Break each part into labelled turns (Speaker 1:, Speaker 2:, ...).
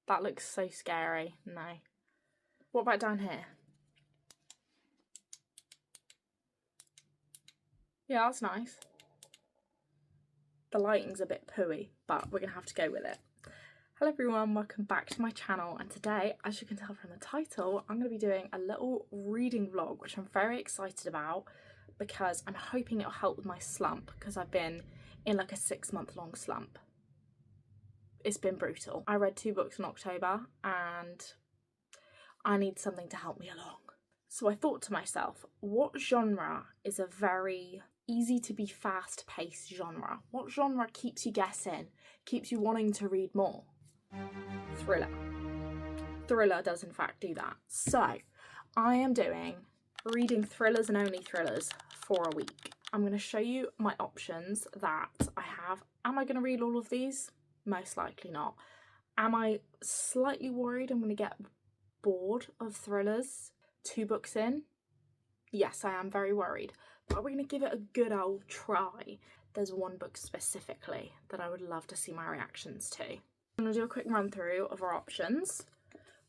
Speaker 1: That looks so scary. No. What about down here? Yeah, that's nice. The lighting's a bit pooey, but we're gonna have to go with it. Hello everyone, welcome back to my channel, and today, as you can tell from the title, I'm going to be doing a little reading vlog, which I'm very excited about because I'm hoping it'll help with my slump, because I've been in like a 6-month long slump. It's been brutal. I read 2 books in October and I need something to help me along. So I thought to myself, what genre is a very easy to be fast-paced genre? What genre keeps you guessing, keeps you wanting to read more? Thriller. Thriller does in fact do that. So I am reading thrillers and only thrillers for a week. I'm going to show you my options that I have. Am I going to read all of these? Most likely not. Am I slightly worried I'm going to get bored of thrillers 2 books in? Yes, I am very worried, but we're going to give it a good old try. There's one book specifically that I would love to see my reactions to. I'm going to do a quick run through of our options.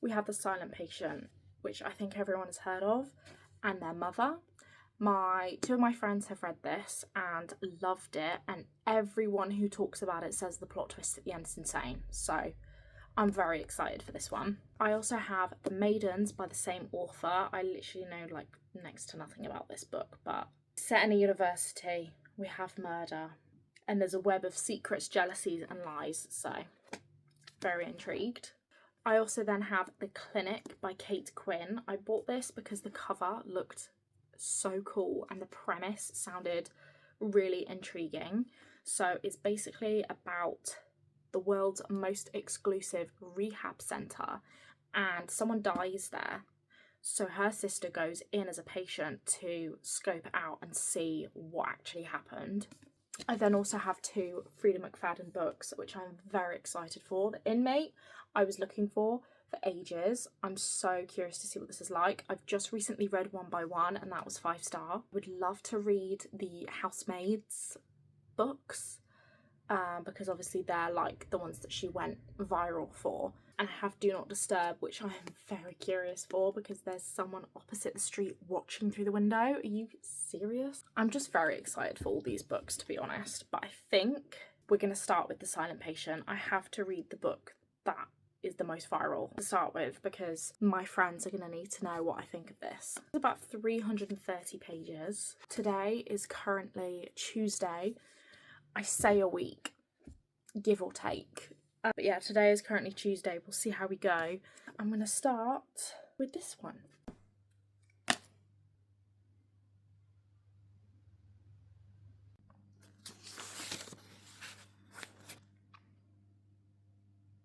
Speaker 1: We have The Silent Patient, which I think everyone has heard of, and Their Mother. 2 of my friends have read this and loved it, and everyone who talks about it says the plot twist at the end is insane. So I'm very excited for this one. I also have The Maidens by the same author. I literally know like next to nothing about this book, but set in a university, we have murder, and there's a web of secrets, jealousies and lies, so very intrigued. I also then have The Clinic by Kate Quinn. I bought this because the cover looked so cool and the premise sounded really intriguing. So it's basically about the world's most exclusive rehab centre, and someone dies there. So her sister goes in as a patient to scope it out and see what actually happened. I then also have 2 Freida McFadden books, which I'm very excited for. The Inmate, I was looking for ages. I'm so curious to see what this is like. I've just recently read One by One, and that was 5-star. Would love to read the Housemaids books, because obviously they're like the ones that she went viral for. And I have Do Not Disturb, which I'm very curious for because there's someone opposite the street watching through the window. Are you serious? I'm just very excited for all these books, to be honest. But I think we're going to start with The Silent Patient. I have to read the book that is the most viral to start with because my friends are going to need to know what I think of this. It's about 330 pages. Today is currently Tuesday. I say a week, give or take. But yeah, today is currently Tuesday. We'll see how we go. I'm going to start with this one.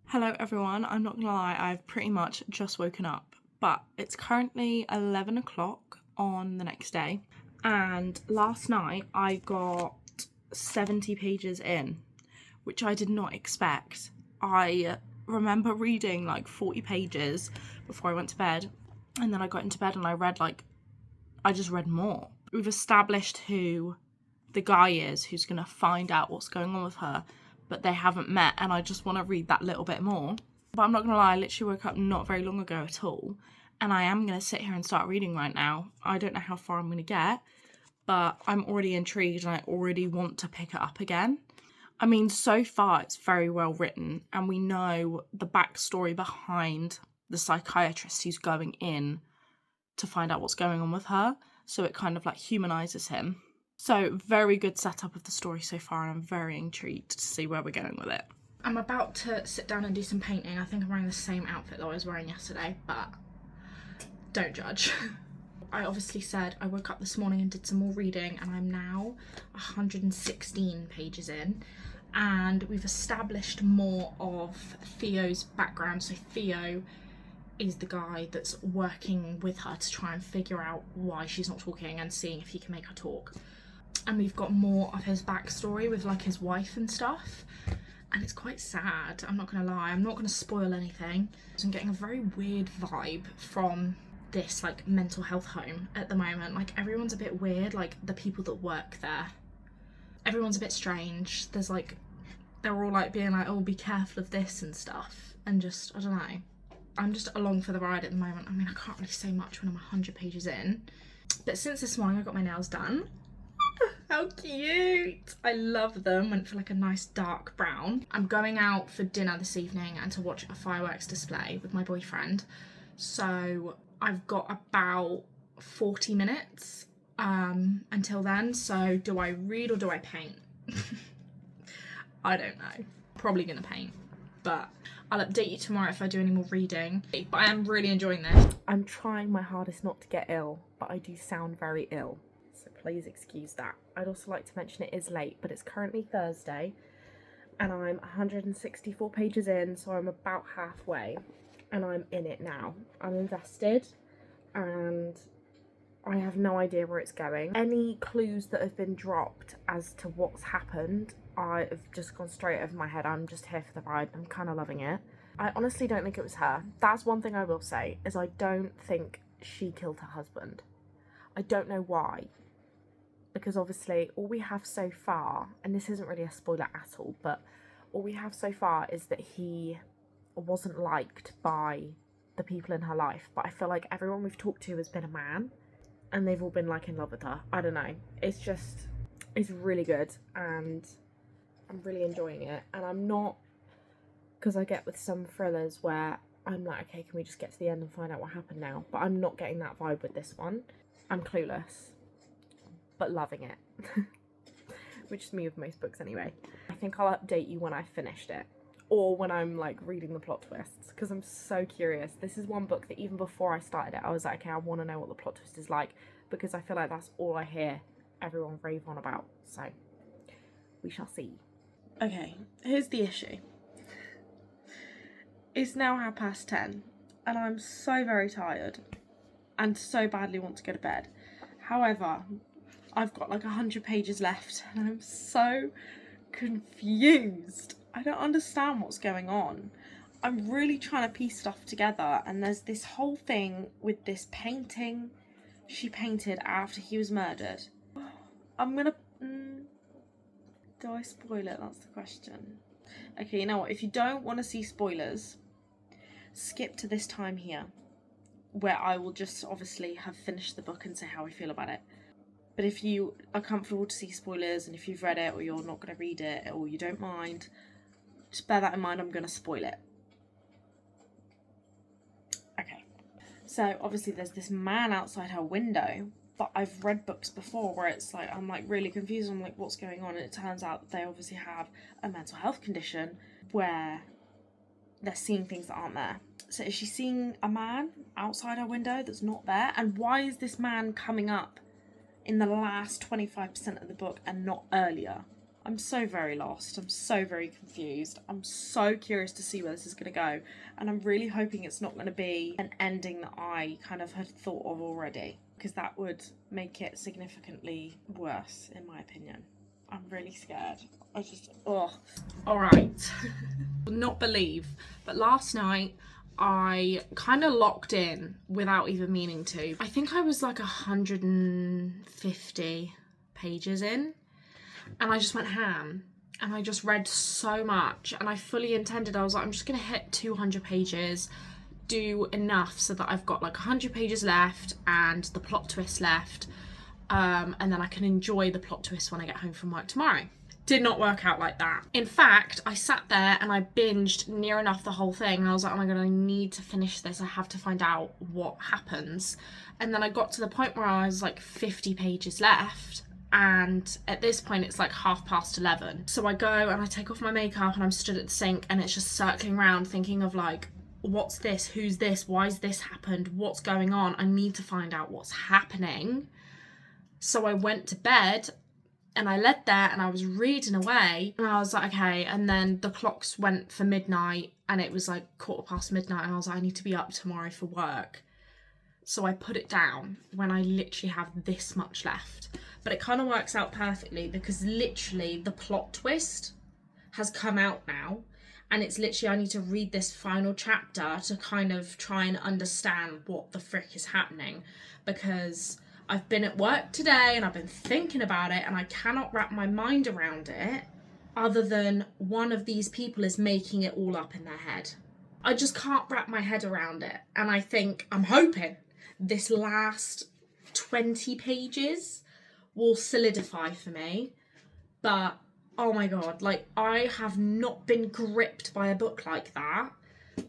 Speaker 1: Hello everyone, I'm not gonna lie, I've pretty much just woken up, but it's currently 11 o'clock on the next day, and last night I got 70 pages in, which I did not expect. I remember reading like 40 pages before I went to bed, and then I got into bed and I just read more. We've established who the guy is who's gonna find out what's going on with her, but they haven't met, and I just want to read that little bit more. But I'm not gonna lie, I literally woke up not very long ago at all, and I am gonna sit here and start reading right now. I don't know how far I'm gonna get, but I'm already intrigued and I already want to pick it up again. I mean, so far it's very well written, and we know the backstory behind the psychiatrist who's going in to find out what's going on with her, so it kind of like humanizes him. So very good setup of the story so far, and I'm very intrigued to see where we're going with it. I'm about to sit down and do some painting. I think I'm wearing the same outfit that I was wearing yesterday, but don't judge. I obviously said I woke up this morning and did some more reading, and I'm now 116 pages in, and we've established more of Theo's background. So Theo is the guy that's working with her to try and figure out why she's not talking and seeing if he can make her talk. And we've got more of his backstory with like his wife and stuff, and it's quite sad, I'm not gonna lie. I'm not gonna spoil anything. So I'm getting a very weird vibe from this like mental health home at the moment. Like everyone's a bit weird, like the people that work there, everyone's a bit strange. There's like they're all like being like, oh, be careful of this and stuff, and just, I don't know, I'm just along for the ride at the moment. I mean, I can't really say much when I'm 100 pages in, but since this morning I got my nails done. How cute! I love them. Went for like a nice dark brown. I'm going out for dinner this evening and to watch a fireworks display with my boyfriend, so I've got about 40 minutes until then. So do I read or do I paint? I don't know. Probably gonna paint, but I'll update you tomorrow if I do any more reading. But I am really enjoying this. I'm trying my hardest not to get ill, but I do sound very ill, so please excuse that. I'd also like to mention it is late, but it's currently Thursday and I'm 164 pages in, so I'm about halfway and I'm in it now. I'm invested and I have no idea where it's going. Any clues that have been dropped as to what's happened, I've just gone straight over my head. I'm just here for the ride. I'm kind of loving it. I honestly don't think it was her. That's one thing I will say, is I don't think she killed her husband. I don't know why. Because obviously all we have so far, and this isn't really a spoiler at all, but all we have so far is that he wasn't liked by the people in her life. But I feel like everyone we've talked to has been a man, and they've all been like in love with her. I don't know. It's really good, and I'm really enjoying it. And I'm not, because I get with some thrillers where I'm like, okay, can we just get to the end and find out what happened now? But I'm not getting that vibe with this one. I'm clueless, but loving it. Which is me with most books anyway. I think I'll update you when I finished it, or when I'm like reading the plot twists, because I'm so curious. This is one book that even before I started it, I was like, okay, I want to know what the plot twist is like, because I feel like that's all I hear everyone rave on about. So we shall see. Okay, here's the issue. It's now 10:30 and I'm so very tired and so badly want to go to bed. However, I've got like 100 pages left and I'm so confused. I don't understand what's going on. I'm really trying to piece stuff together, and there's this whole thing with this painting she painted after he was murdered. I'm gonna... do I spoil it? That's the question. Okay, you know what? If you don't want to see spoilers, skip to this time here, where I will just obviously have finished the book and say how I feel about it. But if you are comfortable to see spoilers, and if you've read it, or you're not going to read it, or you don't mind, just bear that in mind. I'm going to spoil it. Okay. So obviously there's this man outside her window, but I've read books before where it's like, I'm like really confused. I'm like, what's going on? And it turns out that they obviously have a mental health condition where they're seeing things that aren't there. So is she seeing a man outside her window that's not there? And why is this man coming up in the last 25% of the book and not earlier? I'm so very lost. I'm so very confused. I'm so curious to see where this is going to go. And I'm really hoping it's not going to be an ending that I kind of had thought of already, because that would make it significantly worse, in my opinion. I'm really scared. Alright. Not believe, but last night I kind of locked in without even meaning to. I think I was like 150 pages in, and I just went ham, and I just read so much, and I fully intended, I was like, I'm just gonna hit 200 pages, do enough so that I've got like 100 pages left and the plot twist left, and then I can enjoy the plot twist when I get home from work tomorrow. Did not work out like that. In fact, I sat there and I binged near enough the whole thing, and I was like, oh my god, I need to finish this. I have to find out what happens. And then I got to the point where I was like 50 pages left, and at this point it's like 11:30. So I go and I take off my makeup and I'm stood at the sink, and it's just circling around thinking of like, what's this? Who's this? Why's this happened? What's going on? I need to find out what's happening. So I went to bed and I lay there and I was reading away, and I was like, okay, and then the clocks went for midnight and it was like midnight, and I was like, I need to be up tomorrow for work. So I put it down when I literally have this much left. But it kind of works out perfectly, because literally the plot twist has come out now, and it's literally, I need to read this final chapter to kind of try and understand what the frick is happening, because I've been at work today and I've been thinking about it and I cannot wrap my mind around it. other than one of these people is making it all up in their head. I just can't wrap my head around it. And I'm hoping this last 20 pages will solidify for me. But oh my god, like, I have not been gripped by a book like that.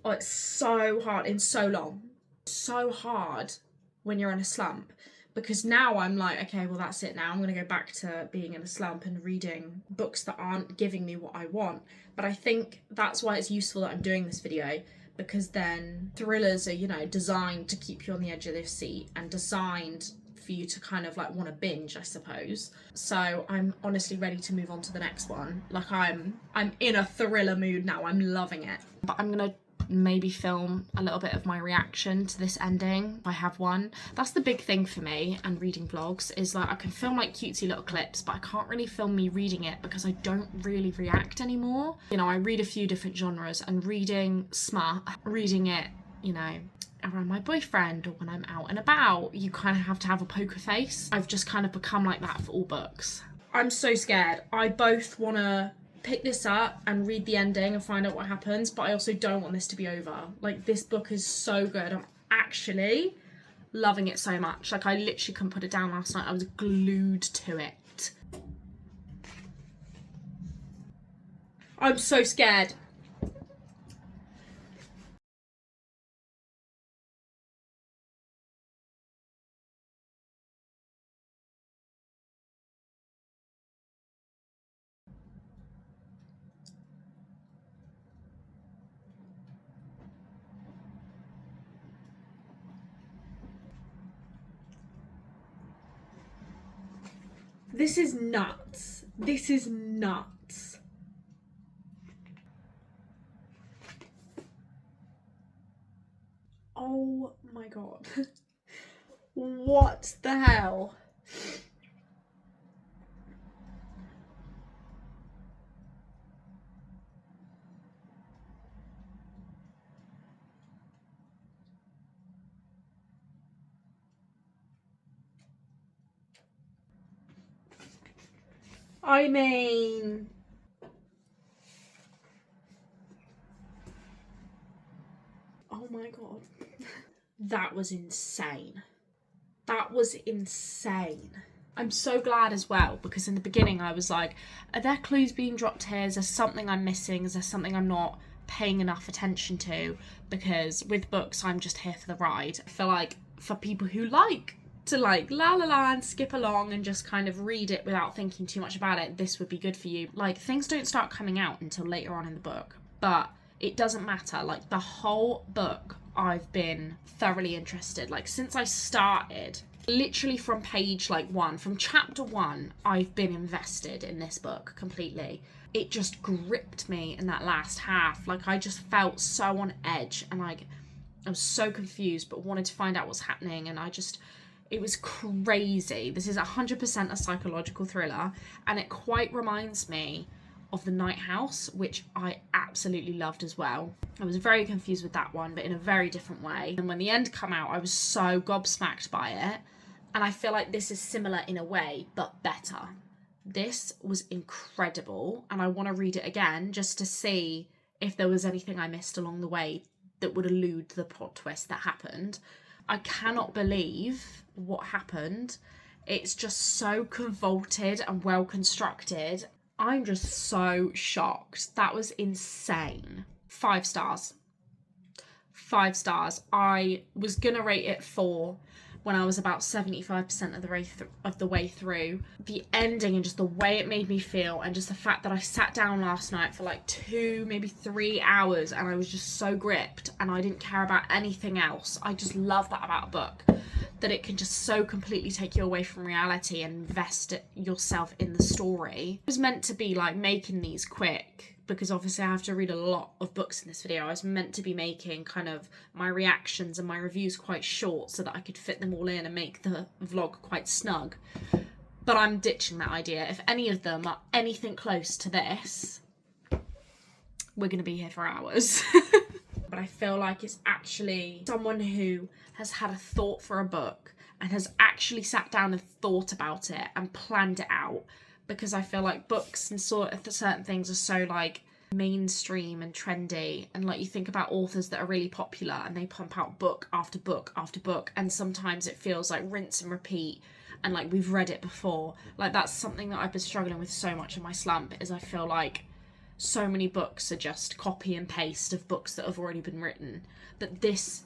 Speaker 1: Oh, it's so hard in so long. So hard when you're in a slump, because now I'm like, okay, well, that's it now. I'm going to go back to being in a slump and reading books that aren't giving me what I want. But I think that's why it's useful that I'm doing this video, because then thrillers are, you know, designed to keep you on the edge of your seat and designed for you to kind of like want to binge, I suppose. So I'm honestly ready to move on to the next one. Like, I'm in a thriller mood now. I'm loving it. But I'm gonna maybe film a little bit of my reaction to this ending if I have one. That's the big thing for me and reading vlogs, is like I can film like cutesy little clips, but I can't really film me reading it because I don't really react anymore. You know, I read a few different genres, and reading smut, reading it, you know, around my boyfriend or when I'm out and about, you kind of have to have a poker face. I've just kind of become like that for all books. I'm so scared. I both want to pick this up and read the ending and find out what happens, but I also don't want this to be over. Like, this book is so good. I'm actually loving it so much. Like, I literally couldn't put it down last night. I was glued to it. I'm so scared. This is nuts. This is nuts. Oh my god. What the hell? I mean, oh my god. That was insane. That was insane. I'm so glad as well, because in the beginning I was like, are there clues being dropped here? Is there something I'm missing? Is there something I'm not paying enough attention to? Because with books, I'm just here for the ride. I feel like for people who like to like la la la and skip along and just kind of read it without thinking too much about it, this would be good for you. Like, things don't start coming out until later on in the book, but it doesn't matter. Like, the whole book, I've been thoroughly interested. Like, since I started, literally from page like 1, from chapter 1, I've been invested in this book completely. It just gripped me in that last half. Like, I just felt so on edge, and like I was so confused but wanted to find out what's happening, and it was crazy. This is 100% a psychological thriller, and it quite reminds me of The Night House, which I absolutely loved as well. I was very confused with that one, but in a very different way. And when the end came out, I was so gobsmacked by it. And I feel like this is similar in a way, but better. This was incredible, and I want to read it again just to see if there was anything I missed along the way that would allude to the plot twist that happened. I cannot believe what happened. It's just so convoluted and well constructed. I'm just so shocked. That was insane. 5 stars. 5 stars. I was gonna rate it 4 when I was about 75% of the way through. The ending and just the way it made me feel, and just the fact that I sat down last night for like 2, maybe 3 hours, and I was just so gripped and I didn't care about anything else. I just love that about a book, that it can just so completely take you away from reality and invest yourself in the story. It was meant to be like making these quick, because obviously I have to read a lot of books in this video. I was meant to be making kind of my reactions and my reviews quite short so that I could fit them all in and make the vlog quite snug. But I'm ditching that idea. If any of them are anything close to this, we're going to be here for hours. But I feel like it's actually someone who has had a thought for a book and has actually sat down and thought about it and planned it out,
Speaker 2: because I feel like books and sort of certain things are so like mainstream and trendy, and like you think about authors that are really popular and they pump out book after book after book, and sometimes it feels like rinse and repeat and like we've read it before. Like that's something that I've been struggling with so much in my slump, is I feel like so many books are just copy and paste of books that have already been written, that this,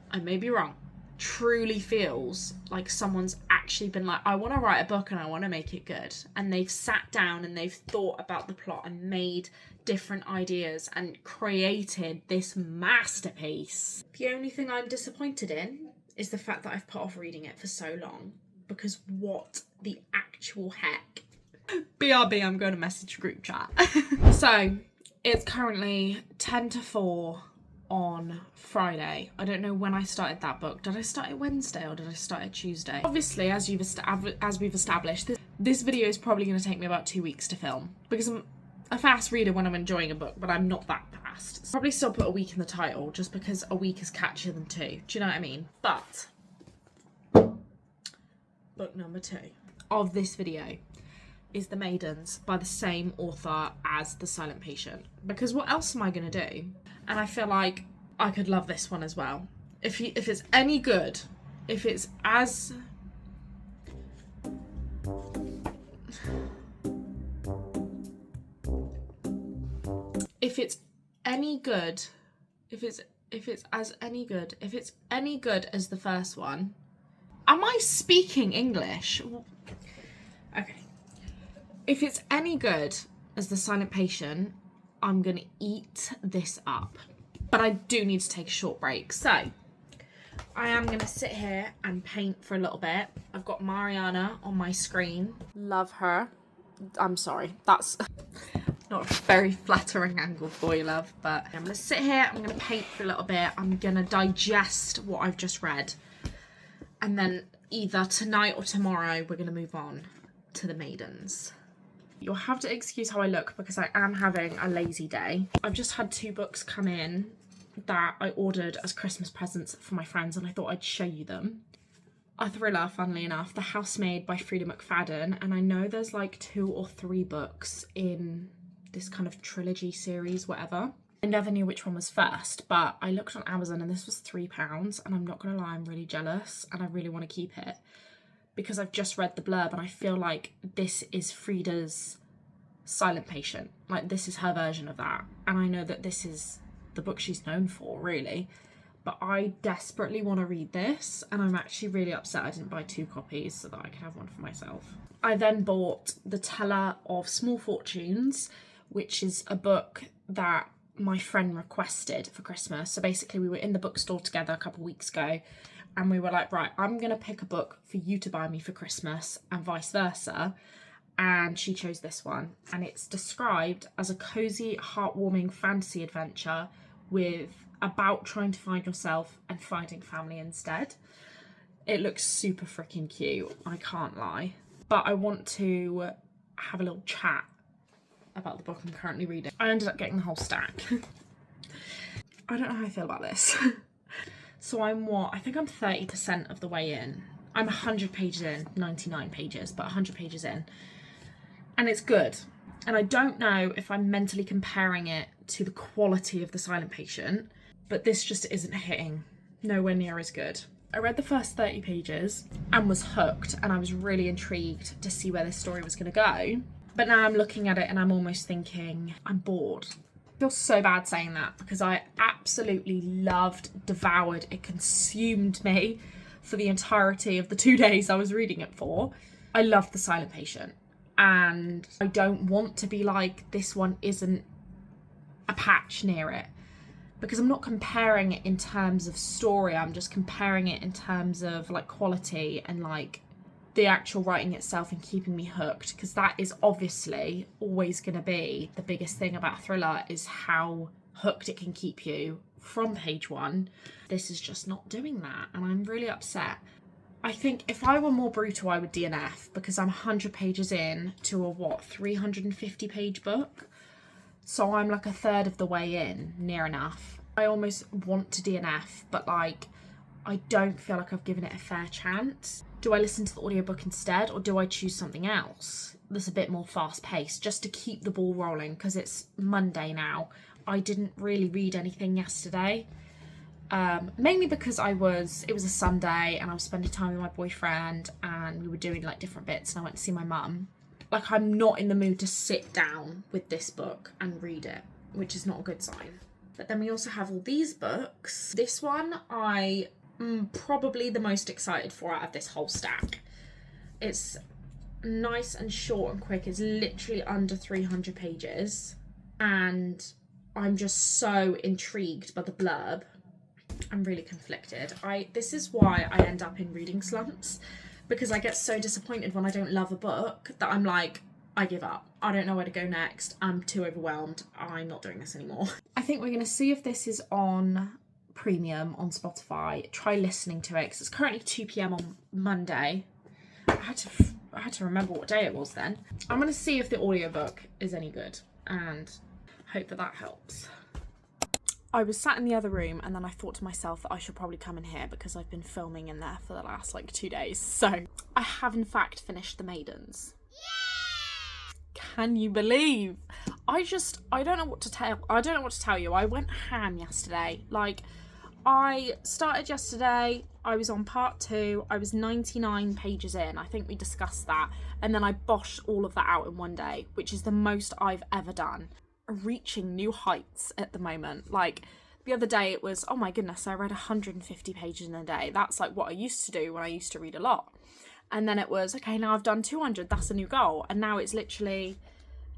Speaker 2: I may be wrong, truly feels like someone's actually been like, I want to write a book and I want to make it good, and they've sat down and they've thought about the plot and made different ideas and created this masterpiece. The only thing I'm disappointed in is the fact that I've put off reading it for so long, because what the actual heck. BRB, I'm going to message group chat. So it's currently 10 to 4 on Friday. I don't know when I started that book. Did I start it Wednesday or did I start it Tuesday? Obviously, as we've established, this video is probably going to take me about 2 weeks to film, because I'm a fast reader when I'm enjoying a book, but I'm not that fast. So probably still put a week in the title, just because a week is catchier than 2. Do you know what I mean? But book number 2 of this video is The Maidens by the same author as The Silent Patient, because what else am I going to do? And I feel like I could love this one as well. If it's any good, if it's as... If it's any good, if it's any good as the first one. Am I speaking English? Okay. If it's any good as The Silent Patient, I'm gonna eat this up. But I do need to take a short break. So I am gonna sit here and paint for a little bit. I've got Mariana on my screen. Love her. I'm sorry, that's not a very flattering angle for you, love, but I'm gonna sit here, I'm gonna paint for a little bit, I'm gonna digest what I've just read, and then either tonight or tomorrow we're gonna move on to The Maidens. You'll have to excuse how I look because I am having a lazy day. I've just had 2 books come in that I ordered as Christmas presents for my friends, and I thought I'd show you them. A thriller, funnily enough, The Housemaid by Frida McFadden, and I know there's like 2 or 3 books in this kind of trilogy series, whatever. I never knew which one was first, but I looked on Amazon and this was £3, and I'm not gonna lie, I'm really jealous and I really want to keep it, because I've just read the blurb and I feel like this is Frida's Silent Patient. Like, this is her version of that, and I know that this is the book she's known for, really. But I desperately want to read this, and I'm actually really upset I didn't buy 2 copies so that I can have one for myself. I then bought The Teller of Small Fortunes, which is a book that my friend requested for Christmas. So basically we were in the bookstore together a couple of weeks ago, and we were like, right, I'm going to pick a book for you to buy me for Christmas and vice versa. And she chose this one, and it's described as a cozy, heartwarming fantasy adventure about trying to find yourself and finding family instead. It looks super freaking cute, I can't lie. But I want to have a little chat about the book I'm currently reading. I ended up getting the whole stack. I don't know how I feel about this. So I think I'm 30% of the way in. I'm 100 pages in, 99 pages, but 100 pages in. And it's good. And I don't know if I'm mentally comparing it to the quality of The Silent Patient, but this just isn't hitting nowhere near as good. I read the first 30 pages and was hooked, and I was really intrigued to see where this story was going to go. But now I'm looking at it and I'm almost thinking, I'm bored. I feel so bad saying that, because I absolutely loved, devoured, it consumed me for the entirety of the 2 days I was reading it for. I loved The Silent Patient, and I don't want to be like, this one isn't a patch near it, because I'm not comparing it in terms of story, I'm just comparing it in terms of like quality and like the actual writing itself and keeping me hooked, because that is obviously always going to be the biggest thing about a thriller, is how hooked it can keep you from page 1. This is just not doing that, and I'm really upset. I think if I were more brutal, I would DNF, because I'm 100 pages in to a 350 page book. So I'm like a third of the way in, near enough. I almost want to DNF, but like, I don't feel like I've given it a fair chance. Do I listen to the audiobook instead, or do I choose something else? that's a bit more fast paced, just to keep the ball rolling, because it's Monday now. I didn't really read anything yesterday, mainly because it was a Sunday and I was spending time with my boyfriend and we were doing like different bits, and I went to see my mum. Like, I'm not in the mood to sit down with this book and read it, which is not a good sign. But then we also have all these books. This one I am probably the most excited for out of this whole stack. It's nice and short and quick. It's literally under 300 pages. And I'm just so intrigued by the blurb. I'm really conflicted. This is why I end up in reading slumps, because I get so disappointed when I don't love a book that I'm like, I give up. I don't know where to go next. I'm too overwhelmed. I'm not doing this anymore. I think we're going to see if this is on premium on Spotify. Try listening to it, because it's currently 2 p.m. on Monday. I had to remember what day it was then. I'm going to see if the audiobook is any good and hope that helps. I was sat in the other room and then I thought to myself that I should probably come in here because I've been filming in there for the last 2 days. So I have in fact finished The Maidens. Can you believe? I don't know what to tell you. I went ham yesterday. I started yesterday, I was on part 2, I was 99 pages in, I think we discussed that, and then I boshed all of that out in one day, which is the most I've ever done. Reaching new heights at the moment. The other day it was, oh my goodness, I read 150 pages in a day. That's what I used to do when I used to read a lot. And then it was, okay, now I've done 200, that's a new goal. And now it's literally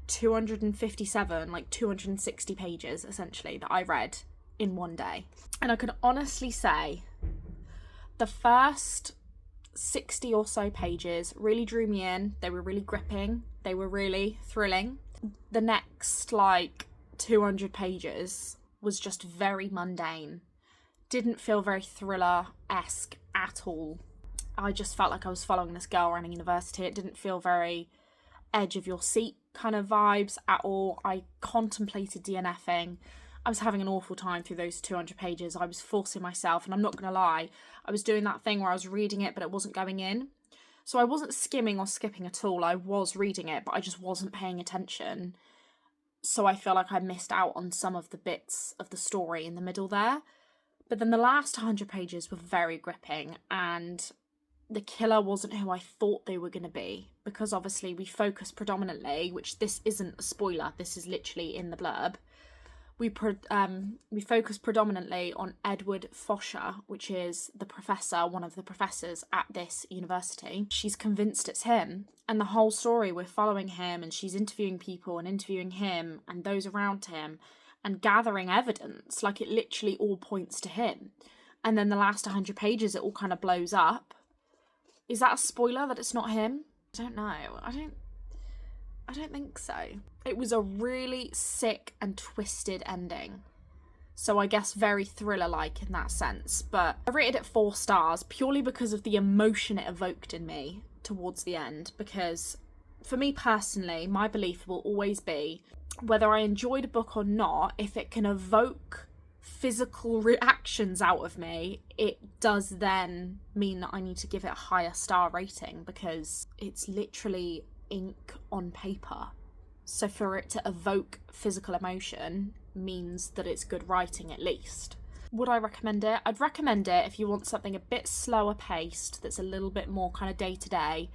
Speaker 2: 257, 260 pages essentially that I read in one day. And I can honestly say the first 60 or so pages really drew me in. They were really gripping. They were really thrilling. The next 200 pages was just very mundane. Didn't feel very thriller-esque at all. I just felt like I was following this girl around university. It didn't feel very edge of your seat kind of vibes at all. I contemplated DNFing. I was having an awful time through those 200 pages. I was forcing myself, and I'm not going to lie, I was doing that thing where I was reading it but it wasn't going in. So I wasn't skimming or skipping at all. I was reading it, but I just wasn't paying attention. So I feel like I missed out on some of the bits of the story in the middle there. But then the last 100 pages were very gripping, and the killer wasn't who I thought they were going to be, because obviously we focus predominantly, which this isn't a spoiler, this is literally in the blurb, we focus predominantly on Edward Fosher, which is the professor, one of the professors at this university. She's convinced it's him, and the whole story we're following him, and she's interviewing people and interviewing him and those around him and gathering evidence. It literally all points to him. And then the last 100 pages, it all kind of blows up. Is that a spoiler that it's not him? I don't know. I don't think so. It was a really sick and twisted ending. So I guess very thriller-like in that sense. But I rated it 4 stars purely because of the emotion it evoked in me towards the end. Because for me personally, my belief will always be, whether I enjoyed a book or not, if it can evoke physical reactions out of me, it does then mean that I need to give it a higher star rating, because it's literally ink on paper. So for it to evoke physical emotion means that it's good writing at least. Would I recommend it? I'd recommend it if you want something a bit slower paced, that's a little bit more kind of day to day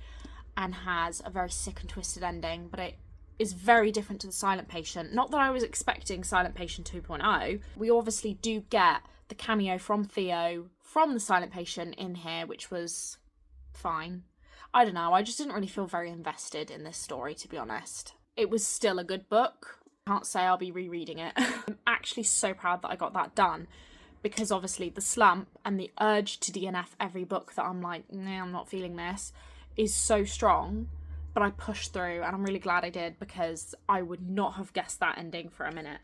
Speaker 2: and has a very sick and twisted ending, but it is very different to The Silent Patient. Not that I was expecting Silent Patient 2.0. We obviously do get the cameo from Theo from The Silent Patient in here, which was fine. I don't know, I just didn't really feel very invested in this story, to be honest. It was still a good book. Can't say I'll be rereading it. I'm actually so proud that I got that done, because obviously the slump and the urge to DNF every book that I'm like, nah, I'm not feeling this, is so strong. But I pushed through, and I'm really glad I did, because I would not have guessed that ending for a minute.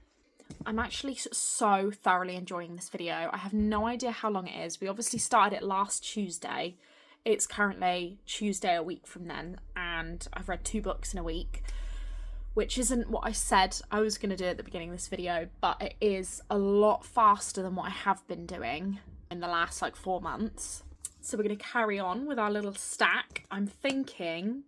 Speaker 2: I'm actually so thoroughly enjoying this video. I have no idea how long it is. We obviously started it last Tuesday. It's currently Tuesday a week from then, and I've read 2 books in a week, which isn't what I said I was going to do at the beginning of this video, but it is a lot faster than what I have been doing in the last 4 months. So we're going to carry on with our little stack. I'm thinking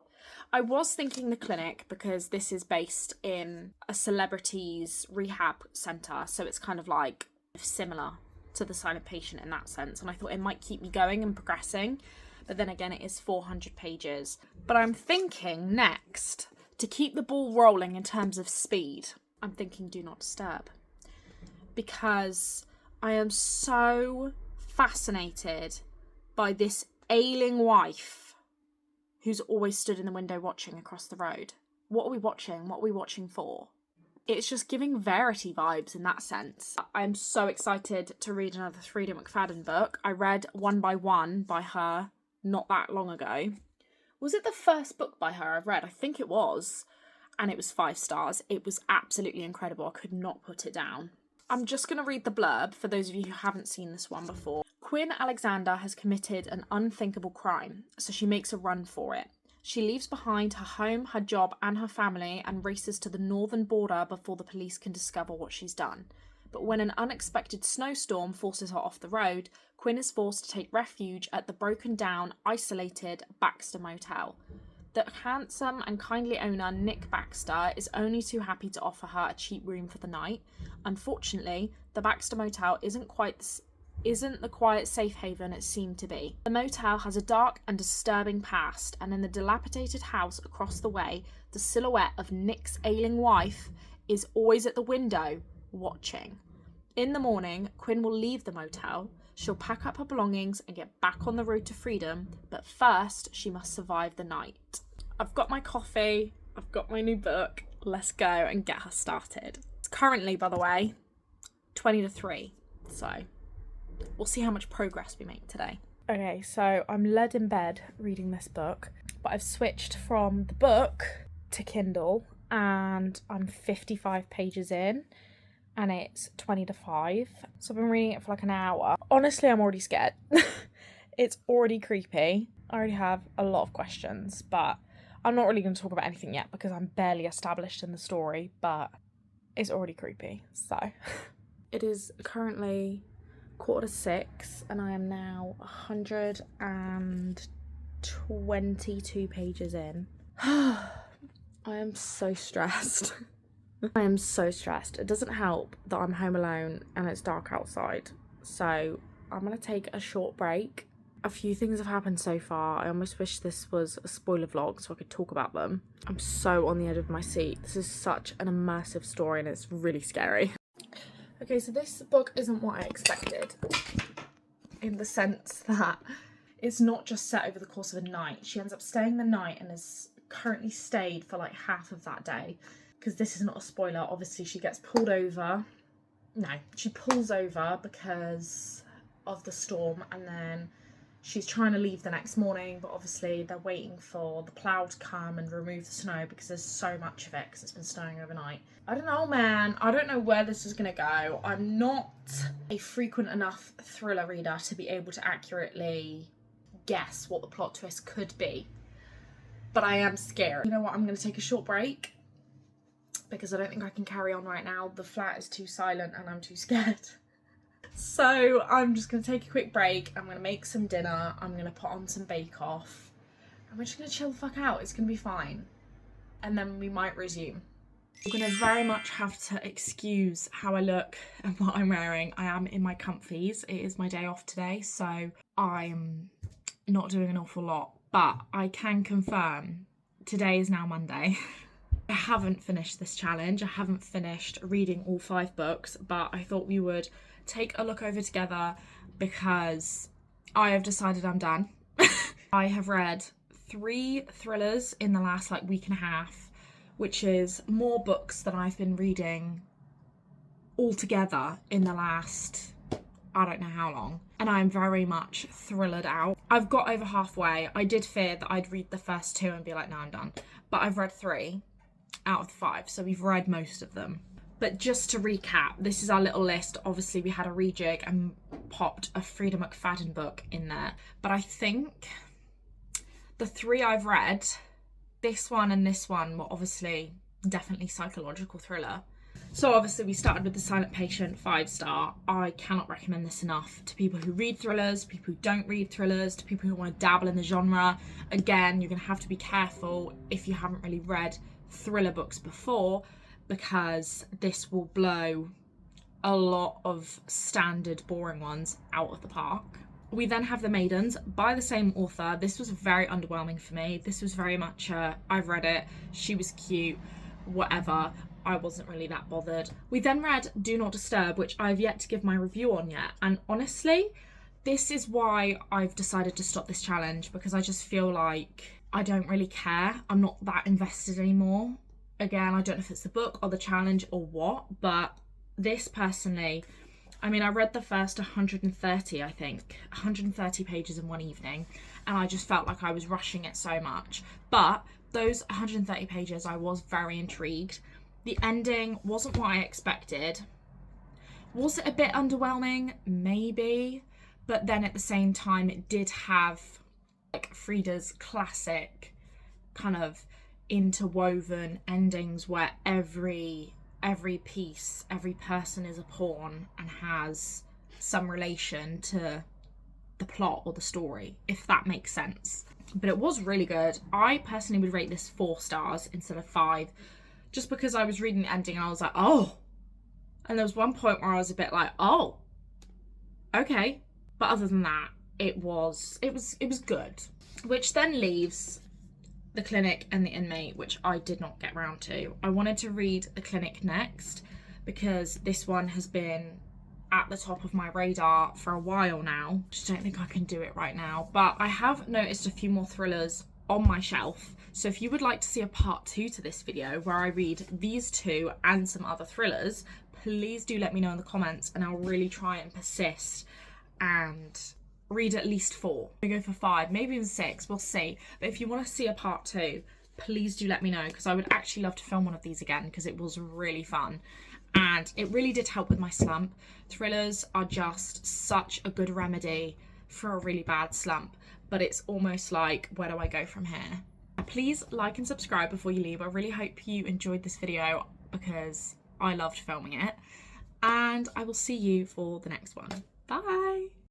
Speaker 1: I was thinking The Clinic because this is based in a celebrities rehab centre, so it's kind of like similar to The Silent Patient in that sense, and I thought it might keep me going and progressing, but then again it is 400 pages. But I'm thinking next, to keep the ball rolling in terms of speed, I'm thinking Do Not Disturb, because I am so fascinated by this ailing wife who's always stood in the window watching across the road. What are we watching? What are we watching for? It's just giving Verity vibes in that sense. I'm so excited to read another Frida McFadden book. I read One by One by her not that long ago. Was it the first book by her I've read? I think it was. And it was 5 stars. It was absolutely incredible. I could not put it down. I'm just going to read the blurb for those of you who haven't seen this one before. Quinn Alexander has committed an unthinkable crime, so she makes a run for it. She leaves behind her home, her job, and her family and races to the northern border before the police can discover what she's done. But when an unexpected snowstorm forces her off the road, Quinn is forced to take refuge at the broken down, isolated Baxter Motel. The handsome and kindly owner, Nick Baxter, is only too happy to offer her a cheap room for the night. Unfortunately, the Baxter Motel isn't the quiet safe haven it seemed to be. The motel has a dark and disturbing past, and in the dilapidated house across the way, the silhouette of Nick's ailing wife is always at the window, watching. In the morning, Quinn will leave the motel. She'll pack up her belongings and get back on the road to freedom, but first she must survive the night. I've got my coffee, I've got my new book, let's go and get her started. It's currently, by the way, 20-3, so we'll see how much progress we make today. Okay, so I'm led in bed reading this book, but I've switched from the book to Kindle and I'm 55 pages in and it's 20-5. So I've been reading it for like an hour. Honestly, I'm already scared. It's already creepy. I already have a lot of questions, but I'm not really going to talk about anything yet because I'm barely established in the story, but it's already creepy, so. It is currently 5:45 and I am now 122 pages in. I am so stressed. I am so stressed. It doesn't help that I'm home alone and it's dark outside. So I'm going to take a short break. A few things have happened so far. I almost wish this was a spoiler vlog so I could talk about them. I'm so on the edge of my seat. This is such an immersive story and it's really scary. Okay, so this book isn't what I expected, in the sense that it's not just set over the course of a night. She ends up staying the night and has currently stayed for like half of that day. Because this is not a spoiler, obviously she gets pulled over. No, she pulls over because of the storm, and then she's trying to leave the next morning, but obviously they're waiting for the plough to come and remove the snow because there's so much of it because it's been snowing overnight. I don't know, man. I don't know where this is going to go. I'm not a frequent enough thriller reader to be able to accurately guess what the plot twist could be. But I am scared. You know what? I'm going to take a short break because I don't think I can carry on right now. The flat is too silent and I'm too scared. So I'm just going to take a quick break. I'm going to make some dinner. I'm going to put on some Bake Off. And we're just going to chill the fuck out. It's going to be fine. And then we might resume. You're going to very much have to excuse how I look and what I'm wearing. I am in my comfies. It is my day off today, so I'm not doing an awful lot. But I can confirm today is now Monday. I haven't finished this challenge. I haven't finished reading all 5 books, but I thought we would take a look over together because I have decided I'm done. I have read 3 thrillers in the last week and a half, which is more books than I've been reading altogether in the last, I don't know how long. And I'm very much thrillered out. I've got over halfway. I did fear that I'd read the first 2 and be like, no, I'm done. But I've read 3 out of the 5, so we've read most of them. But just to recap, this is our little list. Obviously, we had a rejig and popped a Frida McFadden book in there. But I think the 3 I've read, this one and this one, were obviously definitely psychological thriller.
Speaker 2: So obviously we started with The Silent Patient, 5-star. I cannot recommend this enough to people who read thrillers, people who don't read thrillers, to people who want to dabble in the genre. Again, you're going to have to be careful if you haven't really read thriller books before, because this will blow a lot of standard boring ones out of the park. We then have The Maidens by the same author. This was very underwhelming for me. This was very much I've read it, she was cute, whatever. I wasn't really that bothered. We then read Do Not Disturb, which I've yet to give my review on yet. And honestly, this is why I've decided to stop this challenge, because I just feel like I don't really care. I'm not that invested anymore. Again, I don't know if it's the book or the challenge or what, but this personally, I mean, I read the first 130, I think, 130 pages in one evening, and I just felt like I was rushing it so much. But those 130 pages, I was very intrigued. The ending wasn't what I expected. Was it a bit underwhelming? Maybe. But then at the same time, it did have like Frida's classic kind of interwoven endings where every piece, every person is a pawn and has some relation to the plot or the story, if that makes sense. But it was really good. I personally would rate this 4 stars instead of 5, just because I was reading the ending and I was like, oh. And there was one point where I was a bit like, oh, okay. But other than that, it was good. Which then leaves The Clinic and The Inmate, which I did not get round to. I wanted to read The Clinic next because this one has been at the top of my radar for a while now. Just don't think I can do it right now. But I have noticed a few more thrillers on my shelf. So if you would like to see a part 2 to this video where I read these 2 and some other thrillers, please do let me know in the comments and I'll really try and persist and read at least 4. We go for 5, maybe even 6, we'll see. But if you want to see a part 2, please do let me know, because I would actually love to film one of these again because it was really fun. And it really did help with my slump. Thrillers are just such a good remedy for a really bad slump, but it's almost like, where do I go from here? Please like and subscribe before you leave. I really hope you enjoyed this video because I loved filming it. And I will see you for the next one. Bye!